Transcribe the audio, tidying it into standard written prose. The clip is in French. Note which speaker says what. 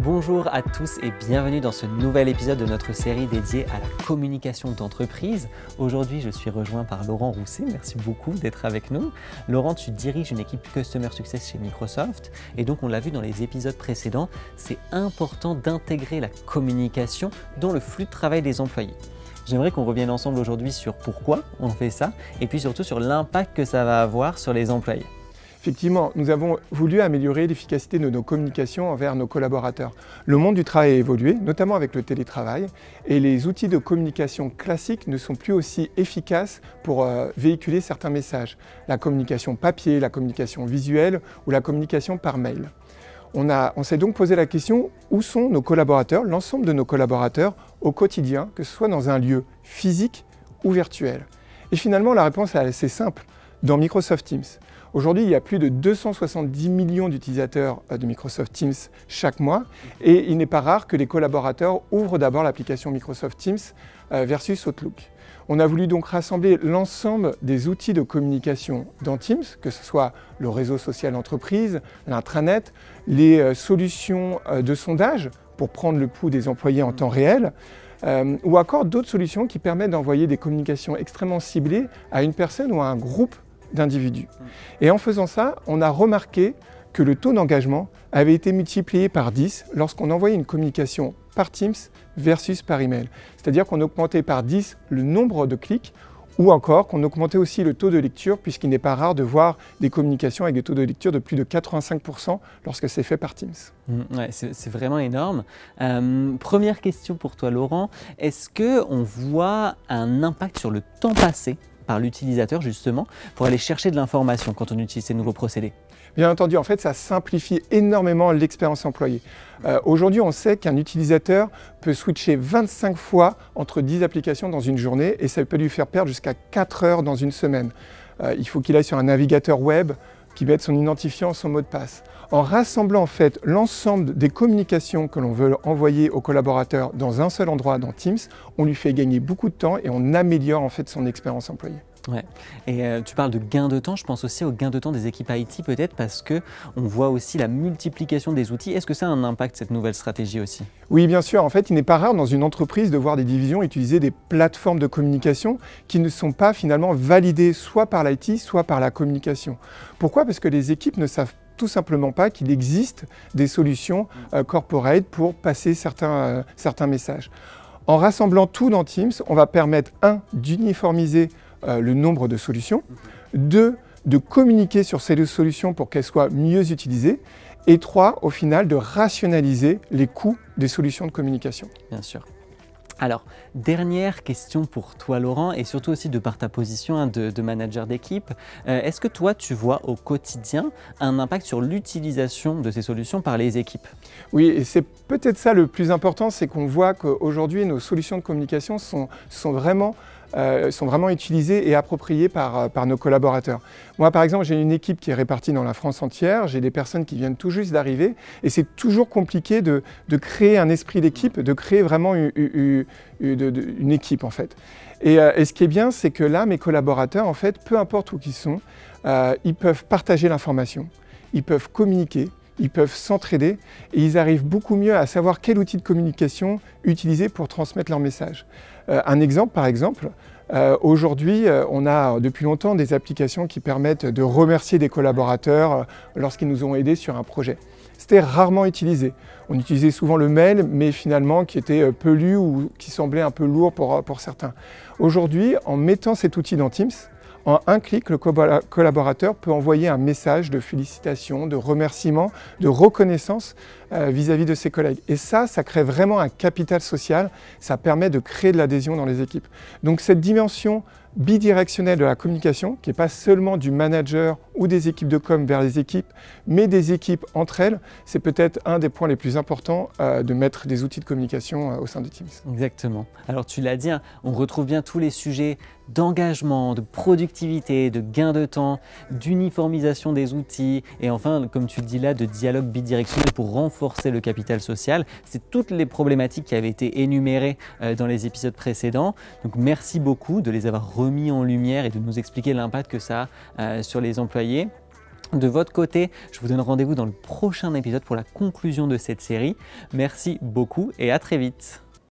Speaker 1: Bonjour à tous et bienvenue dans ce nouvel épisode de notre série dédiée à la communication d'entreprise. Aujourd'hui, je suis rejoint par Laurent Rousset. Merci beaucoup d'être avec nous. Laurent, tu diriges une équipe Customer Success chez Microsoft et donc on l'a vu dans les épisodes précédents, c'est important d'intégrer la communication dans le flux de travail des employés. J'aimerais qu'on revienne ensemble aujourd'hui sur pourquoi on fait ça et puis surtout sur l'impact que ça va avoir sur les employés.
Speaker 2: Effectivement, nous avons voulu améliorer l'efficacité de nos communications envers nos collaborateurs. Le monde du travail a évolué, notamment avec le télétravail, et les outils de communication classiques ne sont plus aussi efficaces pour véhiculer certains messages. La communication papier, la communication visuelle ou la communication par mail. On s'est donc posé la question, où sont nos collaborateurs, l'ensemble de nos collaborateurs au quotidien, que ce soit dans un lieu physique ou virtuel? Et finalement, la réponse est assez simple, dans Microsoft Teams. Aujourd'hui, il y a plus de 270 millions d'utilisateurs de Microsoft Teams chaque mois et il n'est pas rare que les collaborateurs ouvrent d'abord l'application Microsoft Teams versus Outlook. On a voulu donc rassembler l'ensemble des outils de communication dans Teams, que ce soit le réseau social d'entreprise, l'intranet, les solutions de sondage pour prendre le pouls des employés en temps réel, ou encore d'autres solutions qui permettent d'envoyer des communications extrêmement ciblées à une personne ou à un groupe d'individus. Et en faisant ça, on a remarqué que le taux d'engagement avait été multiplié par 10 lorsqu'on envoyait une communication par Teams versus par email. C'est-à-dire qu'on augmentait par 10 le nombre de clics ou encore qu'on augmentait aussi le taux de lecture puisqu'il n'est pas rare de voir des communications avec des taux de lecture de plus de 85% lorsque c'est fait par Teams.
Speaker 1: Ouais, c'est vraiment énorme. Première question pour toi Laurent, est-ce qu'on voit un impact sur le temps passé par l'utilisateur justement pour aller chercher de l'information quand on utilise ces nouveaux procédés?
Speaker 2: Bien entendu, en fait, ça simplifie énormément l'expérience employée. Aujourd'hui, on sait qu'un utilisateur peut switcher 25 fois entre 10 applications dans une journée et ça peut lui faire perdre jusqu'à 4 heures dans une semaine. Il faut qu'il aille sur un navigateur web, qu'il mette son identifiant, son mot de passe. En rassemblant en fait l'ensemble des communications que l'on veut envoyer aux collaborateurs dans un seul endroit dans Teams, on lui fait gagner beaucoup de temps et on améliore en fait son expérience employée.
Speaker 1: Ouais. Et tu parles de gain de temps, je pense aussi au gain de temps des équipes IT peut-être parce qu'on voit aussi la multiplication des outils. Est-ce que ça a un impact cette nouvelle stratégie aussi?
Speaker 2: Oui, bien sûr. En fait, il n'est pas rare dans une entreprise de voir des divisions utiliser des plateformes de communication qui ne sont pas finalement validées soit par l'IT, soit par la communication. Pourquoi? Parce que les équipes ne savent tout simplement pas qu'il existe des solutions corporate pour passer certains messages. En rassemblant tout dans Teams, on va permettre d'uniformiser le nombre de solutions, 2, de communiquer sur ces deux solutions pour qu'elles soient mieux utilisées, et 3, au final, de rationaliser les coûts des solutions de communication.
Speaker 1: Bien sûr. Alors, dernière question pour toi Laurent, et surtout aussi de par ta position de manager d'équipe. Est-ce que toi, tu vois au quotidien un impact sur l'utilisation de ces solutions par les équipes?
Speaker 2: Oui, et c'est peut-être ça le plus important, c'est qu'on voit qu'aujourd'hui, nos solutions de communication sont vraiment utilisées et appropriées par nos collaborateurs. Moi, par exemple, j'ai une équipe qui est répartie dans la France entière, j'ai des personnes qui viennent tout juste d'arriver, et c'est toujours compliqué de créer un esprit d'équipe, de créer vraiment une équipe en fait. Et ce qui est bien, c'est que là, mes collaborateurs, en fait, peu importe où ils sont, ils peuvent partager l'information, ils peuvent communiquer, ils peuvent s'entraider et ils arrivent beaucoup mieux à savoir quel outil de communication utiliser pour transmettre leur message. Un exemple, par exemple, aujourd'hui, on a depuis longtemps des applications qui permettent de remercier des collaborateurs lorsqu'ils nous ont aidés sur un projet. C'était rarement utilisé. On utilisait souvent le mail, mais finalement qui était peu lu ou qui semblait un peu lourd pour certains. Aujourd'hui, en mettant cet outil dans Teams, en un clic, le collaborateur peut envoyer un message de félicitations, de remerciements, de reconnaissance vis-à-vis de ses collègues. Et ça crée vraiment un capital social, ça permet de créer de l'adhésion dans les équipes. Donc cette dimension bidirectionnelle de la communication, qui n'est pas seulement du manager ou des équipes de com vers les équipes, mais des équipes entre elles, c'est peut-être un des points les plus importants de mettre des outils de communication au sein de Teams.
Speaker 1: Exactement. Alors tu l'as dit, on retrouve bien tous les sujets d'engagement, de productivité, de gain de temps, d'uniformisation des outils et enfin, comme tu le dis là, de dialogue bidirectionnel pour renforcer le capital social. C'est toutes les problématiques qui avaient été énumérées dans les épisodes précédents. Donc merci beaucoup de les avoir remis en lumière et de nous expliquer l'impact que ça a sur les employés. De votre côté, je vous donne rendez-vous dans le prochain épisode pour la conclusion de cette série. Merci beaucoup et à très vite.